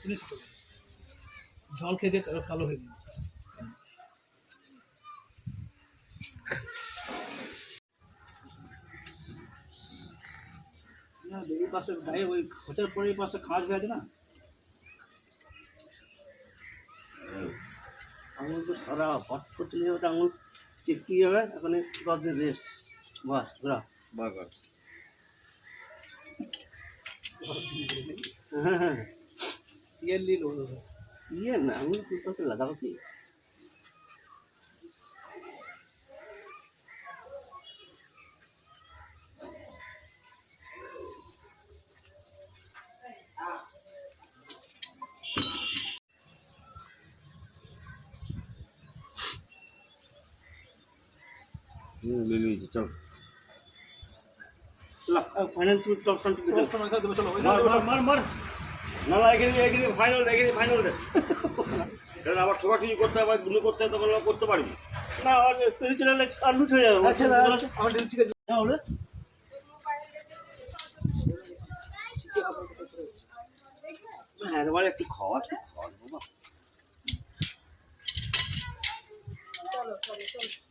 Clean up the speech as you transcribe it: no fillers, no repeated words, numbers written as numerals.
জিনিস করবে জল খেয়ে কালো হয়ে যাবে। না এই পাশে গায়ে ওই খোঁচার পরে এই পাশে খাঁজ হয়ে আছে না, আঙুল তো সারা হট করতে নিয়ে ওটা আঙুল চিপকি যাবে। এখন 10 দিন রেস্ট, বাস ঘোরা বারবার হ্যাঁ হ্যাঁ সিএললি লো সিএল না আঙুল করতে লাগাবো কি চল ফাইনাল টু টপ 20 চলো মার মার না না এখানে ফাইনাল দে এটা আবার ঠোকাঠুকি করতে হবে, গুলো করতে হবে, তখন করতে পারবি না তুই চলে গেলে আর লুট হয়ে যাবে। আচ্ছা আমার ডিল ঠিক আছে না হলে হ্যাঁ এবার একটু খাওয়া বাবা। চলো চলো চলো